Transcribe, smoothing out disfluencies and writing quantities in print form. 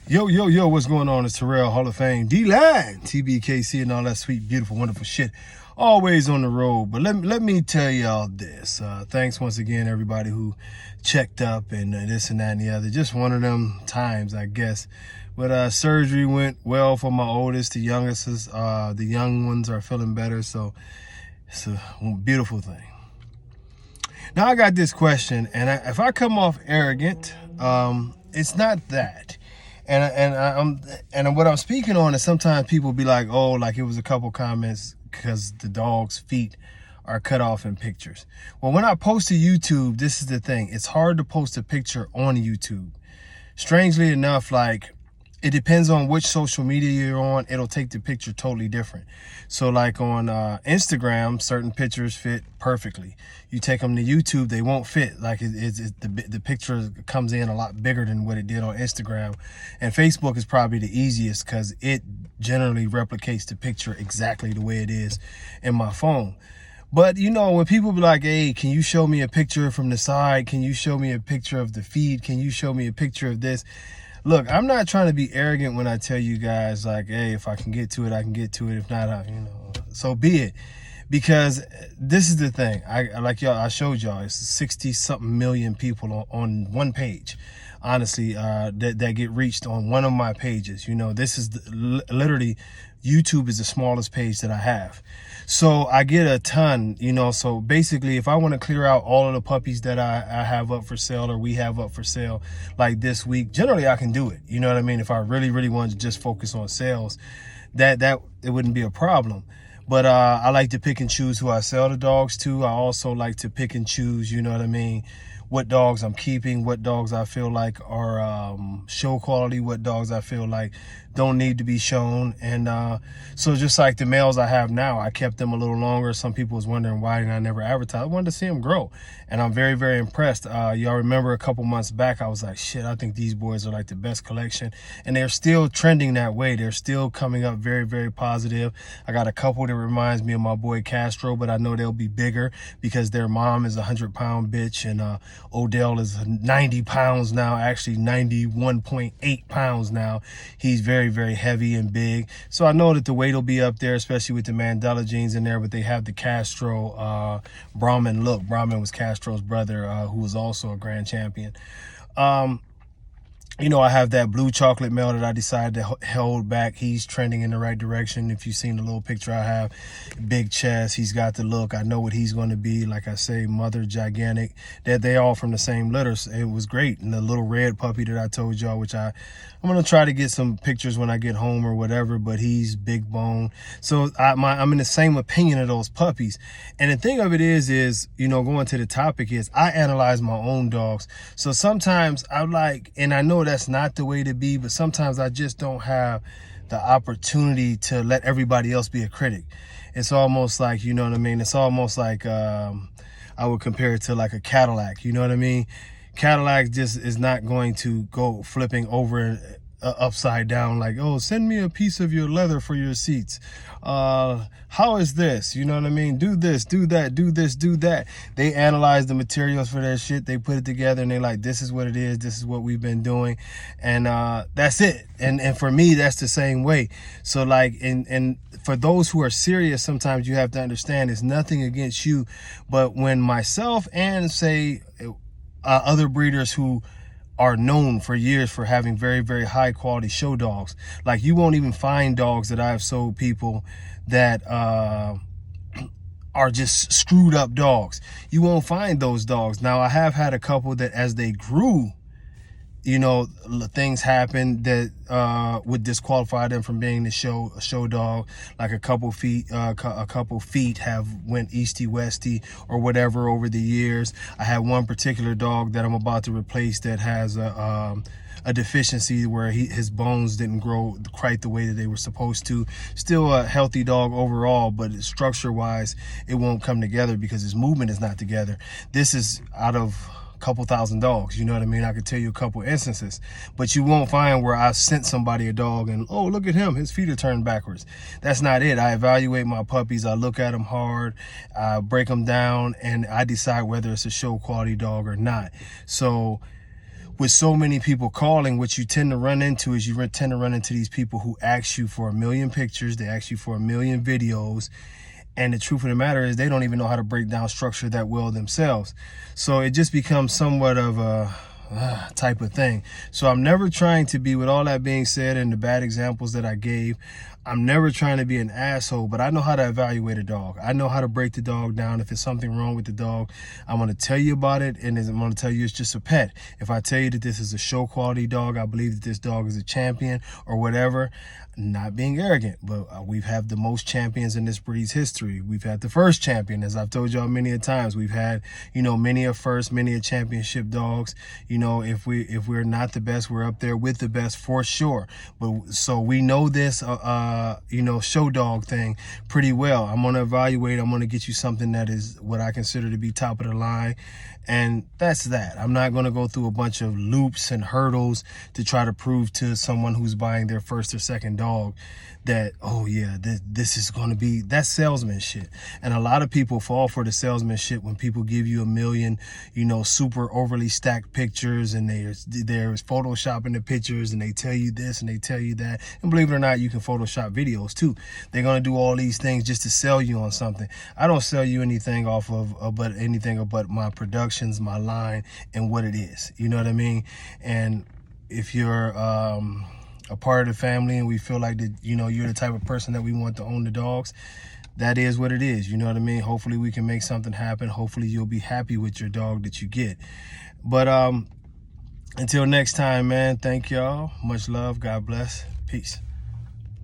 Yo, what's going on? It's Terrell, Hall of Fame, D-Line, Tbkc, and all that sweet, beautiful, wonderful shit. Always on the road. But let me tell y'all this. Thanks once again, everybody who checked up and this and that and the other. Just one of them times, I guess. But surgery went well for my oldest. The youngest is, the young ones are feeling better. So it's a beautiful thing. Now I got this question, and if I come off arrogant, it's not that. And what I'm speaking on is sometimes people be like, oh, like it was a couple comments because the dog's feet are cut off in pictures. Well, when I post to YouTube, this is the thing. It's hard to post a picture on YouTube. Strangely enough, like, it depends on which social media you're on. It'll take the picture totally different. So like on Instagram, certain pictures fit perfectly. You take them to YouTube, they won't fit. Like the picture comes in a lot bigger than what it did on Instagram. And Facebook is probably the easiest because it generally replicates the picture exactly the way it is in my phone. But, you know, when people be like, hey, can you show me a picture from the side? Can you show me a picture of the feed? Can you show me a picture of this? Look, I'm not trying to be arrogant when I tell you guys, like, hey, if I can get to it, I can get to it. If not, you know, so be it. Because this is the thing. I showed y'all, it's 60-something million people on one page, honestly, that get reached on one of my pages. You know, this is literally, YouTube is the smallest page that I have. So I get a ton, you know. So basically, if I want to clear out all of the puppies that I have up for sale or we have up for sale like this week, generally I can do it. You know what I mean? If I really want to just focus on sales, that it wouldn't be a problem. But I like to pick and choose who I sell the dogs to. I also like to pick and choose, you know what I mean, what dogs I'm keeping, what dogs I feel like are show quality, what dogs I feel like don't need to be shown. And so just like the males I have now, I kept them a little longer. Some people was wondering why didn't I never advertise. I wanted to see them grow, and I'm very impressed. Y'all remember a couple months back I was like, shit, I think these boys are like the best collection, and they're still trending that way. They're still coming up very positive. I got a couple that reminds me of my boy Castro, but I know they'll be bigger because their mom is a 100-pound bitch, and Odell is 90 pounds now, actually 91.8 pounds now. He's very heavy and big. So I know that the weight will be up there, especially with the Mandela genes in there, but they have the Castro Brahman look. Brahman was Castro's brother, who was also a grand champion. You know, I have that blue chocolate male that I decided to hold back. He's trending in the right direction. If you've seen the little picture I have, big chest, he's got the look. I know what he's going to be. Like I say, mother gigantic. That they all from the same litter. It was great. And the little red puppy that I told y'all, which I'm going to try to get some pictures when I get home or whatever, but he's big bone. So I'm in the same opinion of those puppies. And the thing of it is, you know, going to the topic is I analyze my own dogs. So sometimes I'm like, and I know that's not the way to be, but sometimes I just don't have the opportunity to let everybody else be a critic. It's almost like, you know what I mean? It's almost like, I would compare it to like a Cadillac, you know what I mean? Cadillac just is not going to go flipping over upside down like, oh, send me a piece of your leather for your seats. How is this? You know what I mean? Do this, do that, do this, do that. They analyze the materials for that shit. They put it together and they like, this is what it is. This is what we've been doing. And that's it. And for me, that's the same way. So like, and for those who are serious, sometimes you have to understand it's nothing against you. But when myself and say other breeders who are known for years for having very high quality show dogs, like you won't even find dogs that I've sold people that are just screwed up dogs. You won't find those dogs. Now I have had a couple that as they grew, you know, things happened that would disqualify them from being a show dog. Like a couple feet have went easty westy or whatever over the years. I have one particular dog that I'm about to replace that has a deficiency where his bones didn't grow quite the way that they were supposed to. Still a healthy dog overall, but structure wise it won't come together because his movement is not together. This is out of couple thousand dogs, you know what I mean? I could tell you a couple instances, but you won't find where I sent somebody a dog and, oh, look at him, his feet are turned backwards. That's not it. I evaluate my puppies, I look at them hard, I break them down, and I decide whether it's a show quality dog or not. So with so many people calling, what you tend to run into is these people who ask you for 1 million pictures, they ask you for 1 million videos, and the truth of the matter is they don't even know how to break down structure that well themselves. So it just becomes somewhat of a type of thing. So I'm never trying to be, with all that being said and the bad examples that I gave, I'm never trying to be an asshole, but I know how to evaluate a dog. I know how to break the dog down. If there's something wrong with the dog, I'm going to tell you about it, and I'm going to tell you it's just a pet. If I tell you that this is a show quality dog, I believe that this dog is a champion or whatever, not being arrogant, but we've had the most champions in this breed's history. We've had the first champion, as I've told y'all many a times. We've had, you know, many a first, many a championship dogs. You know, if we're not the best, we're up there with the best for sure. But so we know this, you know, show dog thing pretty well. I'm going to evaluate. I'm going to get you something that is what I consider to be top of the line. And that's that. I'm not going to go through a bunch of loops and hurdles to try to prove to someone who's buying their first or second dog that, oh yeah, this is going to be, that's salesmanship. And a lot of people fall for the salesmanship when people give you 1 million, you know, super overly stacked pictures, and there's photoshopping the pictures, and they tell you this and they tell you that. And believe it or not, you can Photoshop videos too. They're going to do all these things just to sell you on something. I don't sell you anything off of anything but my productions, my line, and what it is. You know what I mean? And if you're a part of the family and we feel like that, you know, you're the type of person that we want to own the dogs, that is what it is. You know what I mean? Hopefully we can make something happen. Hopefully you'll be happy with your dog that you get. But until next time, man, thank y'all. Much love. God bless. Peace.